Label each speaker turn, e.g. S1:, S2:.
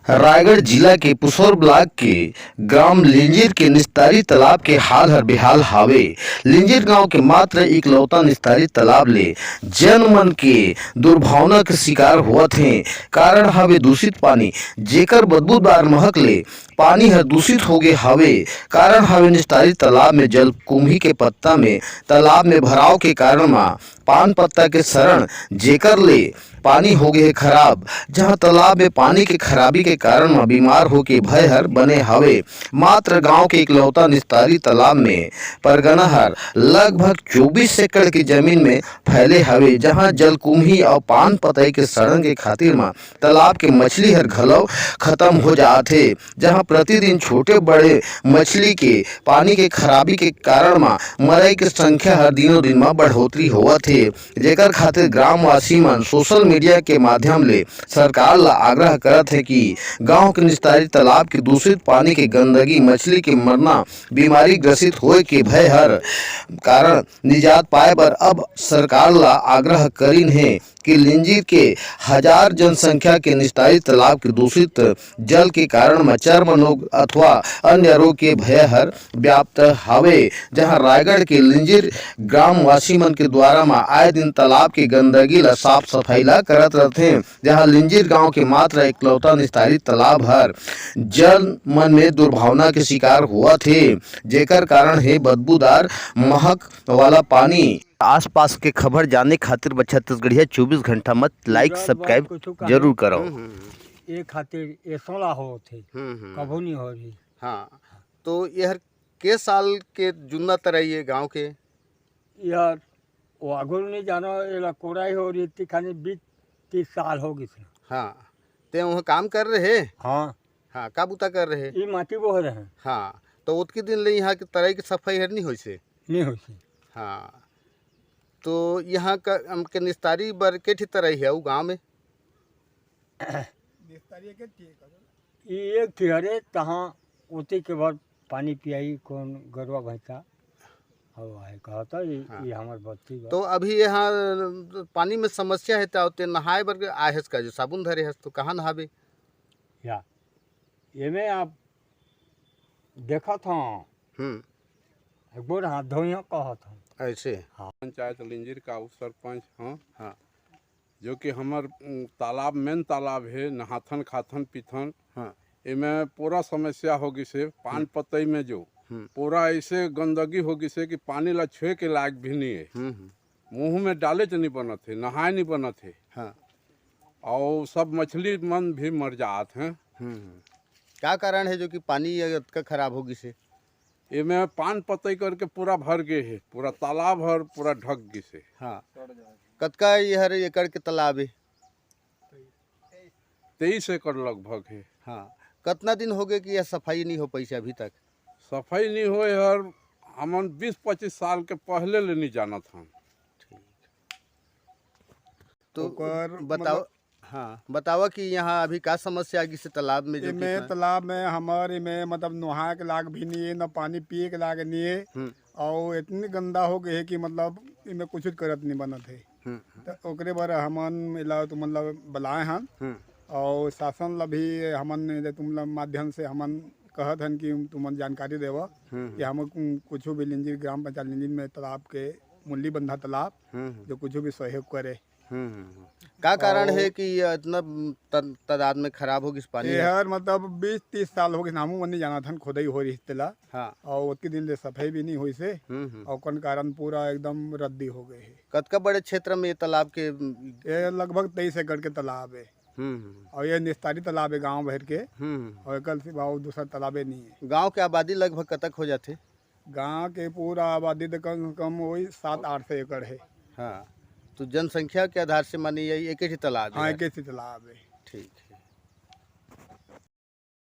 S1: रायगढ़ जिला के पुसौर ब्लॉक के ग्राम लिंजीर के निस्तारी तालाब के हाल हर बेहाल हावे। लिंजीर गांव के मात्र इकलौता निस्तारी तालाब ले जन मन के दुर्भावना के शिकार होवत हैं। कारण हवे दूषित पानी, जेकर बदबूदार महक ले पानी हर दूषित हो गए हवे। कारण हवे निस्तारी तालाब में जल कुम्ही के पत्ता में तालाब में भराव के कारण पान पत्ता के शरण, जेकर ले पानी हो गए खराब। जहां तालाब में पानी के खराबी के कारण बीमार होके भय हर बने हवे। मात्र गांव के इकलौता निस्तारी तालाब में परगना हर लगभग 24 एकड़ की जमीन में फैले हवे। जहां जलकुम्ही और पान पतई के सड़न के खातिर तालाब के मछली हर घलो खत्म हो जात हे। जहां प्रतिदिन छोटे बड़े मछली के पानी के खराबी के कारण मरई के संख्या हर दिनों दिन बढ़ोतरी होवत हे। जेकर खातिर ग्रामवासी मन सोशल मीडिया के माध्यम ले सरकार ला आग्रह करत है कि गांव के निस्तारी तालाब के दूषित पानी के गंदगी, मछली के मरना, बीमारी ग्रसित होए के भय हर कारण निजात पाए बर अब सरकार ला आग्रह करीन है कि लिंजीर के हजार जनसंख्या के निस्तारी तालाब के दूषित जल के कारण चर्म रोग अथवा अन्य रोग के भय हर व्याप्त हवे। जहां रायगढ़ के लिंजीर ग्रामवासी मन के द्वारा आए दिन तालाब के गंदगी ला साफ सफाई ला करत रहथे। जहां लिंजीर गांव के मात्र इकलौता निस्तारी तालाब हर जन मन में दुर्भावना के शिकार हुआ थे, जेकर कारण है बदबूदार महक वाला पानी। आसपास के खबर जानने खातिर छत्तीसगढ़िया 24 घंटा मत लाइक सब्सक्राइब जरूर करो।
S2: ये खातिर ऐसा हो थे कभू नहीं हो रही।
S3: हाँ, तो यह के साल के जुन्ना तरह ये गांव के
S2: यार वो आगुल नहीं जानो ये कोड़ाई हो रही थी, खाली 20-30 साल हो गई थी।
S3: हाँ, ते वहाँ काम कर रहे।
S2: हाँ
S3: हाँ, का बुता कर रहे।
S2: ये माटी बोह रहे हैं।
S3: हाँ, तो उतके दिन ले यहाँ के तरह की सफाई हर नहीं होइसे।
S2: नहीं होती।
S3: हाँ, तो यहाँ का के निस्तारी बर के ठी तरह है वो गांव में।
S2: ये एक थी अरे तहाँ उते के बाद पानी पियाई कौन गरवा भैंसा है कहता ये हमार बत्ती।
S3: तो अभी यहाँ पानी में समस्या है तो नहाए बर आए हस का जो साबुन धरे हस तो कहाँ नहाबे।
S2: या ये में आप देखा था एक बार हाथ धोइया कहा था
S3: ऐसे।
S2: हाँ,
S4: पंचायत लिंजीर का उप सरपंच हाँ हाँ, जो कि हमार तालाब मेन तालाब है, नहाथन खाथन पीथन।
S3: हाँ,
S4: इमें पूरा समस्या होगी से पान पतई में जो पूरा ऐसे गंदगी होगी से कि पानी ला छुए के लायक भी नहीं है। मुंह में डाले तो नहीं बनत है, नहाए नहीं बनत है।
S3: हाँ,
S4: और सब मछली मन भी मर जात हैं।
S3: क्या कारण है जो कि पानी का खराब होगी से।
S4: इमें पान पतई करके पूरा भर गए है, पूरा तालाब भर पूरा ढक गई से।
S3: हाँ, कतका हर एकड़ के तालाब है।
S4: 23 एकड़ लगभग है।
S3: हाँ, कितना दिन हो गए कि यह सफाई नहीं हो पैसे अभी तक।
S4: सफाई नहीं हो हर हमन 20-25 साल के पहले ले नहीं जाना था।
S3: तो बताओ। हाँ, बतावा कि यहाँ अभी का समस्या आगी से तालाब में। जो
S5: तालाब में हमारे में मतलब नहाए के लाग भी नहीं है, न पानी पिए के लाग नहीं है। और इतनी गंदा हो गए है कि मतलब इनमें कुछ करत नहीं बनत है। तो ओकरे बार हमन इला तो मतलब बुलाए हन और शासन ला भी हमन तुम माध्यम से हमन कहत हन कि तुमन जानकारी देवा कि हम कुछ भी लिंजीर ग्राम पंचायत लिंजीर में तालाब के मुल्ली बंधा तालाब जो कुछ भी सहयोग करे।
S3: का कारण है कि इतना तादाद में खराब होगी पानी।
S5: यार मतलब 20-30 साल हो गए हमू मन नहीं जाना था, खोदाई हो रही तेला।
S3: हाँ,
S5: और उतने दिन ले सफाई भी नहीं हुई से और कौन कारण पूरा एकदम रद्दी हो गए है।
S3: कतका बड़े क्षेत्र में ये तालाब के।
S5: ये लगभग 23 एकड़ के तालाब है। और ये निस्तारी तालाब है गांव भर के। और कल से भाव दूसरा तालाबे नहीं है।
S3: गांव के आबादी लगभग कतक हो जाते।
S5: गांव के पूरा आबादी तो कम से कम वही 7-8 एकड़ है।
S3: हाँ, तो जनसंख्या के आधार से मानी यही एक ही तालाब है।
S5: हाँ, एक ही तालाब है।
S3: ठीक।